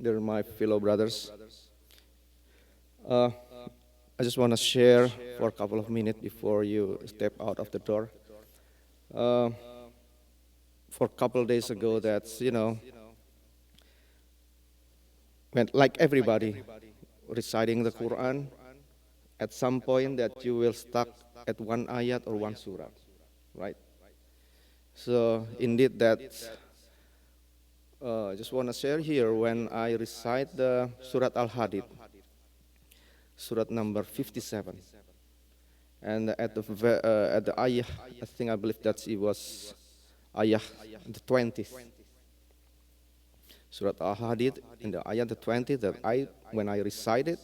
They're my fellow brothers. Uh, I just want to share for a couple of minutes before you step out of the door. Uh, for a couple of days ago, that's, when, like everybody, reciting the Quran, at some point that you will stuck at one ayat or one surah, right? So indeed that, I just want to share here when I recite the Surat Al-Hadid, Surat number 57. And at the ayah, I believe that it was ayah the 20th. Surat Al-Hadid in the ayah the 20th, that when I recited,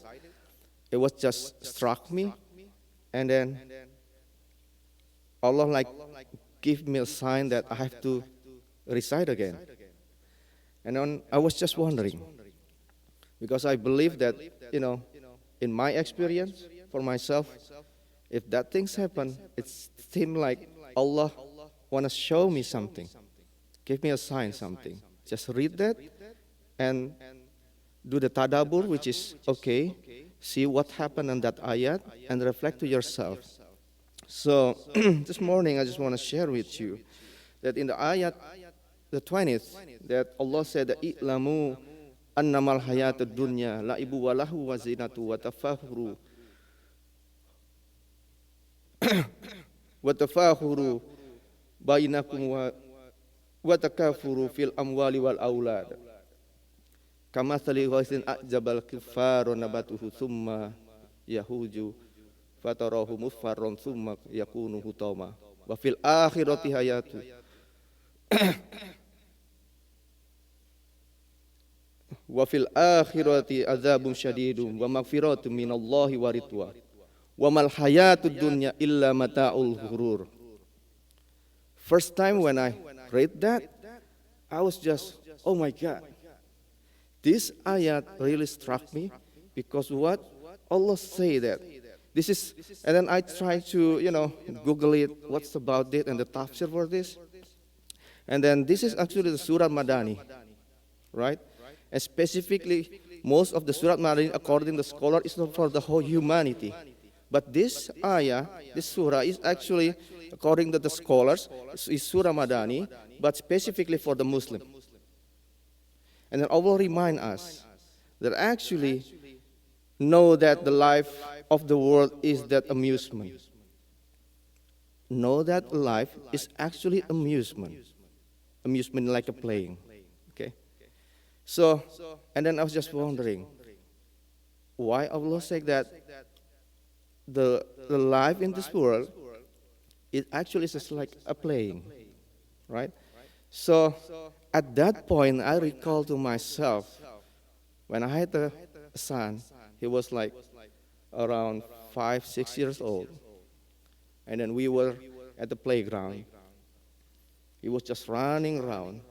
it was just struck me, and then Allah like give me a sign that I have to recite again. And then I was just wondering, because I believe that, in my experience, for myself, if that things happen, it seems like Allah want to show me something, give me a sign, something. Just read that and do the tadabbur, which is okay. See what happened on that ayat and reflect to yourself. So this morning I just want to share with you that in the ayat, the 20th, that Allah said, "I'lamu annamal hayatud dunya la'ibu wa lahu wa zinatu wa tafakhuru bainakum wa takafuru fil amwali wal aulad. Kamathali ghaisin a'jabal kiffaru nabatuhu thumma yahuju fatarahu muffarran thumma yakunu hutama wa fil akhirati hayatu wa fil akhirati azabun syadidun wa maghfiratun minallahi wa ridwan wa mal hayatud dunya illa mata'ul ghurur." First time when I read that, I was just, oh my God. This ayat really struck me, because what Allah say that this is, and then I try to, Google it, what's about it, and the tafsir for this. And then this is actually the Surah Madani, right? And specifically, most of the Surah Madani, according to the scholar, is not for the whole humanity. But this ayah, this surah, is actually, according to the scholars, is Surah Madani, but specifically for the Muslim. And then Allah remind us that actually know that the life of the world is that amusement. Know that life is actually amusement. Amusement like a playing. Okay? So, and then I was just wondering, why Allah said that the life in this world, it actually is just like a playing, right? So at that point, I recall to myself, when I had a son, he was like around 5, 6 years old, and then we were at the playground. He was just running around,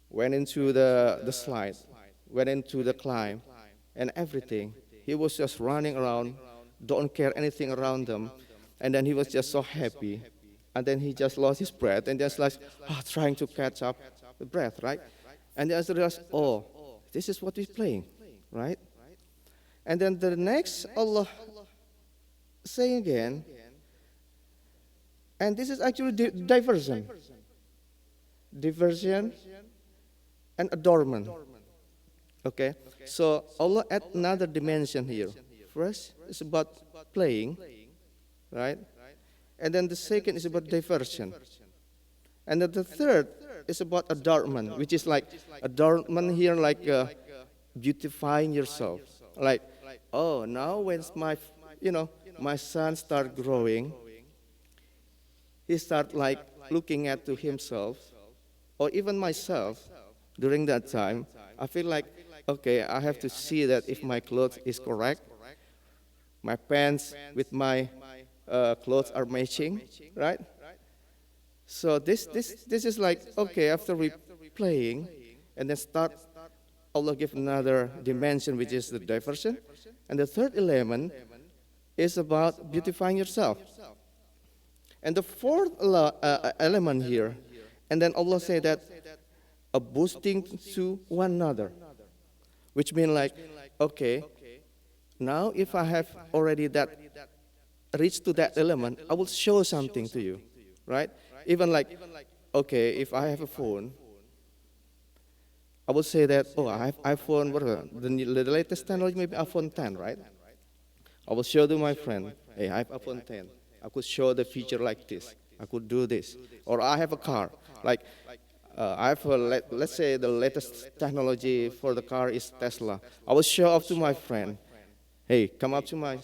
went into the slide, went into the climb, and everything. He was just running around, don't care anything around him, and then he was just so happy. And then he just lost his breath and just like trying to catch up the breath, right? And then I realized, oh, this is what we're playing, right? And then the next Allah saying again, and this is actually diversion and adornment. Okay, so Allah add another dimension here. First, it's about playing, right? And then the second is about diversion. And then the third is about adornment, which is like adornment here, like beautifying yourself. Like, oh, now when my son start growing, he start like looking at to himself, or even myself. During that time, I feel like, okay, I have to see that if my clothes is correct, my pants with my clothes are matching, right? So this is like, okay, after we playing, and then start, Allah give another dimension, which is the diversion. And the third element is about beautifying yourself. And the fourth element here, and then Allah say that a boosting to one another. which means like, okay, now if I have already that reached to that element, I will show something to you, right? Even like, okay, if I have a phone, I will say that, oh, I have iPhone, whatever, the latest technology, maybe iPhone 10, right? I will show to my friend, hey, I have iPhone 10. I could show the feature like this. I could do this. Or I have a car. Like, I have let's say the latest technology for the car is Tesla. I will show off to my friend, hey, come up to my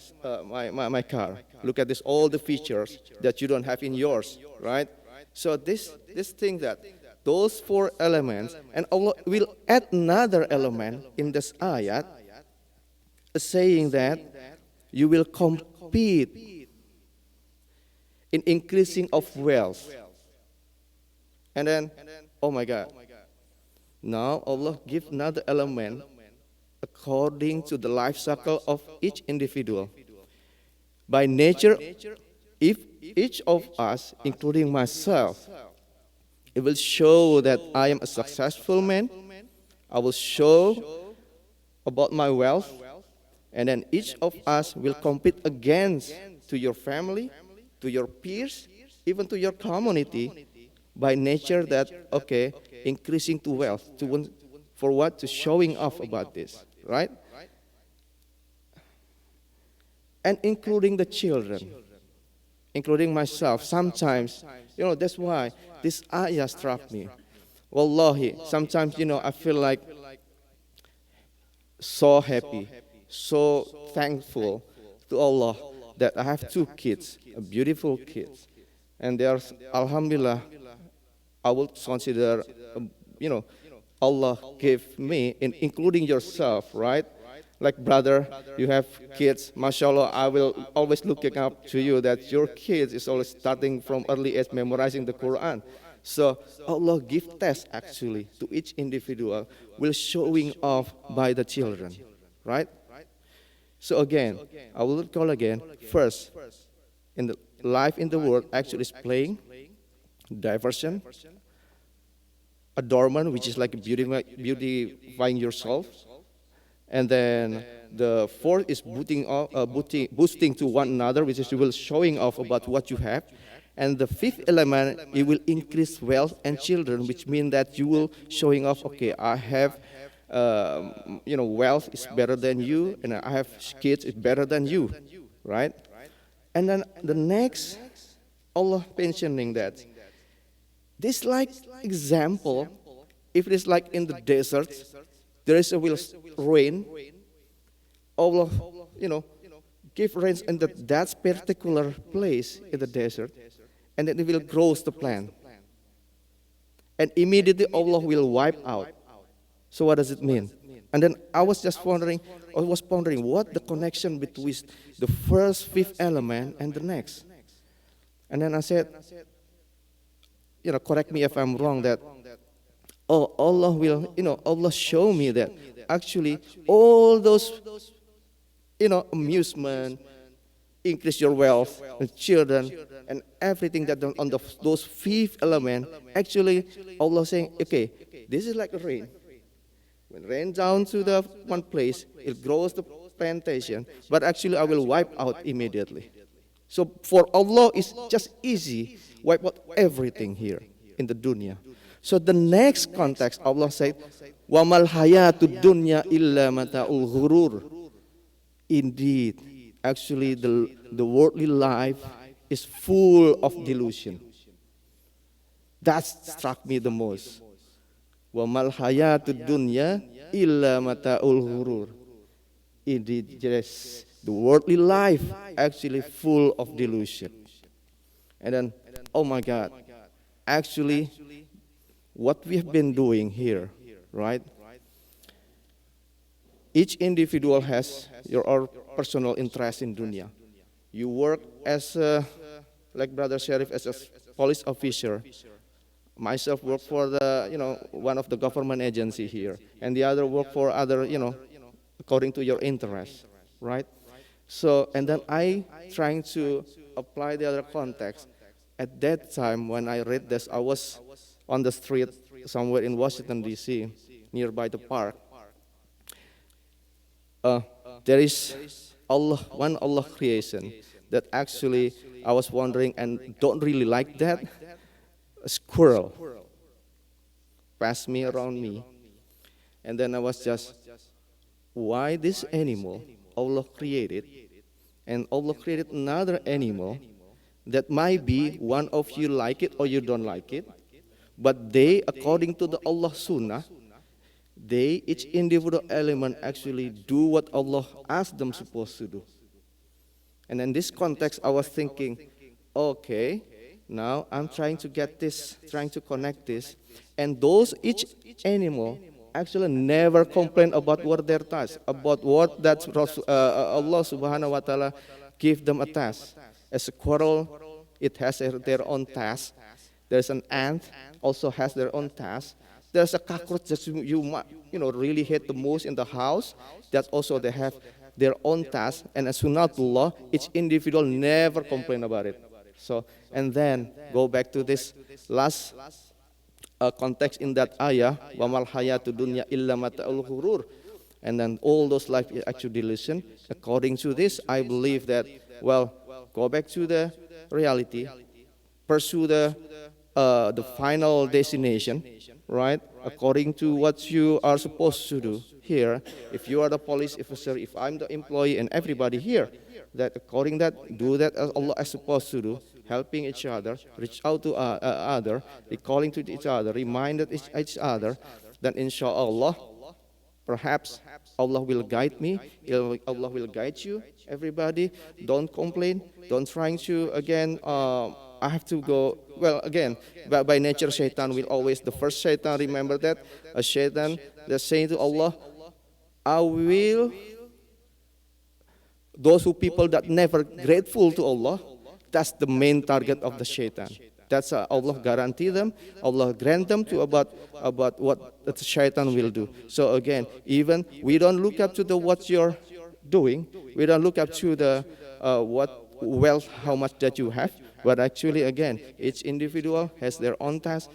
car. Look at this, all the features that you don't have in yours, right? So this thing that those four elements, and Allah will add another element in this ayat, saying that you will compete in increasing of wealth. And then, oh my God, now Allah give another element according to the life cycle of each individual. By nature, if each of us, including myself, it will show that I am a successful man, I will show about my wealth, and then each of us will compete against to your family, to your peers, even to your community, by nature that, okay, increasing to wealth, for what? To showing off about this, right? And including the children, including myself. Sometimes, that's why this ayah struck me. Wallahi, sometimes, I feel like so happy, so thankful to Allah that I have two kids, beautiful kids. And they are, alhamdulillah, I would consider, Allah gave me, including yourself, right? Like, brother, you have kids, mashallah, I will always looking up to you that your kids is always starting from early age memorizing the Quran. So Allah give test actually to each individual, will showing off by the children, right? So again, I will call again, first, in the life in the world actually is playing, diversion, adornment, which is like beautifying yourself. And then the fourth is boosting to one another, which is you will showing off about what you have. And the fifth element, it will increase wealth and children, which means that you will showing off, okay, I have, wealth is better than you, and I have kids is better than you, right? And then the next, Allah mentioning that. This like example, if it is like in the desert, there is a will rain. Allah, give rains in that particular place in the desert, and then it will grow the plant. And immediately Allah will wipe out. So what does it mean? And then I was pondering what the connection between the first fifth element and the next. And then I said, correct me if I'm wrong, that, oh, Allah will, Allah show me that actually all those, amusement, increase your wealth, and children, and everything that on those fifth element, actually Allah saying, okay, this is like a rain. When rain down to the one place, it grows the plantation, but actually I will wipe out immediately. So for Allah, it's just easy, wipe out everything here in the dunya. So the next context, Allah said, وَمَا الْحَيَاةُ الدُّنْيَا إِلَّا مَتَاعُ الْغُرُورِ. Indeed, actually the worldly life is full of delusion. That struck me the most. وَمَا الْحَيَاةُ الدُّنْيَا إِلَّا مَتَاعُ الْغُرُورِ. Indeed, yes, the worldly life actually full of delusion. And then, oh my God, actually, what we have been doing here, right? Each individual has your own personal interest in dunya. You work as like Brother Sharif, as a police officer. Myself work for the, one of the government agency here, and the other work for other, according to your interest, right? So, and then I trying to apply the other context. At that time, when I read this, I was on the street somewhere in Washington, D.C., nearby the park. uh, there is Allah, one Allah creation that actually I was wondering and don't really like that. A squirrel passed me around me, and then I was just, why this animal Allah created, and Allah created another animal that might be one of you like it or you don't like it, but they, according to the Allah Sunnah, they, each individual element actually do what Allah asked them supposed to do. And in this context, I was thinking, okay, now I'm trying to get this, trying to connect this. And those, each animal actually never complain about what their task, about what that Allah subhanahu wa ta'ala give them a task. A squirrel, it has their own task. There's an ant, also has their own task. There's a cockroach that really hate the most in the house. That also they have their own task. And as sunnatullah, each individual never complain about it. So, and then go back to this last context in that ayah, وَمَا الْحَيَاةُ الدُّنْيَا إِلَّا مَتَاعُ الْغُرُورِ. And then all those life is actually delusion. According to this, I believe that, well, go back to the reality, pursue the final destination, right? According to what you are supposed to do here. If you are the police officer, if I'm the employee, and everybody here, that according that, do that as Allah is supposed to do, helping each other, reach out to other, recalling to each other, reminded each other, then inshallah, perhaps Allah will guide me, Allah will guide you, everybody. Don't complain, don't trying to, again, I have to go, well, again, by nature, shaitan will always, the first shaitan, remember that, a shaitan that's saying to Allah, I will, those who people that never grateful to Allah, that's the main target of the shaitan. That's Allah guarantee them, Allah grant them to about what the shaitan will do. So again, even we don't look up to the what you're doing, we don't look up to the what wealth, how much that you have, but actually again, each individual has their own task.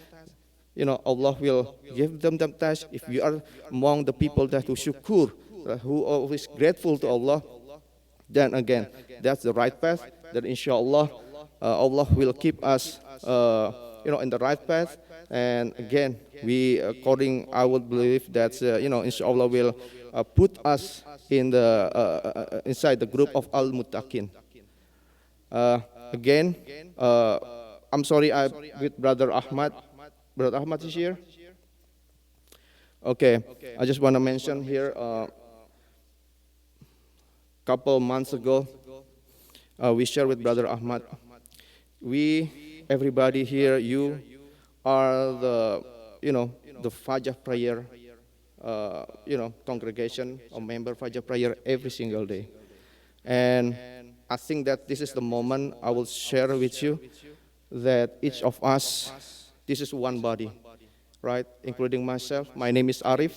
Allah will give them the task. If you are among the people that who shukur, who are always grateful to Allah, then again, that's the right path. That inshallah, Allah will keep us, in the right path. And again, I would believe that, inshallah will put us in the inside the group of al-muttaqin. Again, I'm sorry, I'm with Brother Ahmad. Brother Ahmad is here. Okay, I just want to mention here. Couple months ago, we shared with Brother Ahmad. Everybody here, you are the Fajr prayer, congregation or member Fajr prayer every single day. And I think that this is the moment I will share with you that each of us, this is one body, right? Including myself. My name is Arif.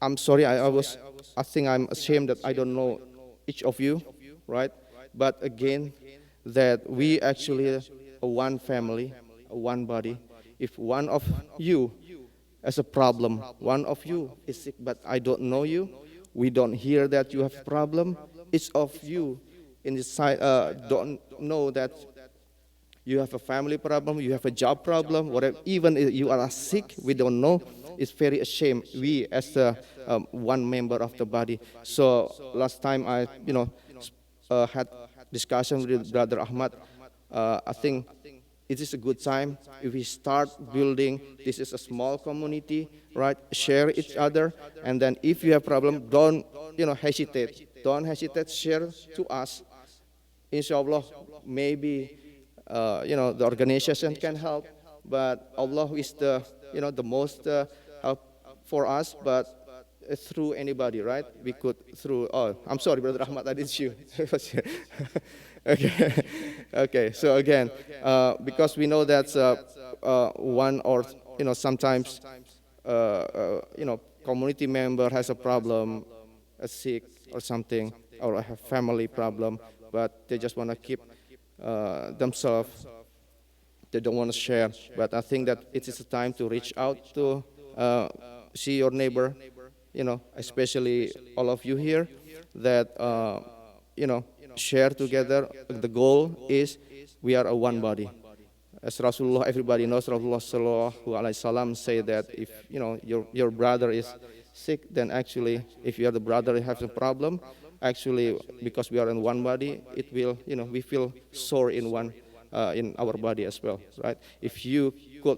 I'm sorry, I think I'm ashamed that I don't know each of you, right? But again, that we actually are one family, one body. If one of you has a problem, one of you is sick, but I don't know you, we don't hear that you have a problem, each of you in this side don't know that you have a family problem, you have a job problem, whatever, even if you are sick, we don't know. It's very ashamed. We as one member of the body. So last time I, had discussion with Brother Ahmad. I think it is a good time if we start building. This is a small community, right? Share each other, and then if you have problem, don't hesitate. Don't hesitate. Share to us. Inshallah, maybe the organization can help, but Allah is the most help for us, but through anybody, right? We could through. Oh, I'm sorry, Brother Ahmad, I didn't you. Okay, okay. So again, because we know that one or sometimes community member has a problem, a sick or something, or a family problem, but they just want to keep themselves. They don't want to share. But I think that it is a time to reach out to see your neighbor, especially all of you here, that share together. The goal is we are a one body. As Rasulullah, everybody knows, Rasulullah Sallallahu Alaihi Wasallam say that if your brother is sick, then actually if you are the brother who has a problem, actually because we are in one body, it will we feel sore in our body as well, right? If you could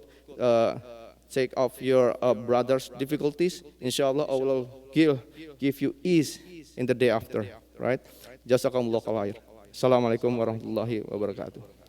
take off your brother's difficulties, inshallah Allah will give you ease in the day after, right? Jazakumullah khair. Assalamualaikum warahmatullahi wabarakatuh.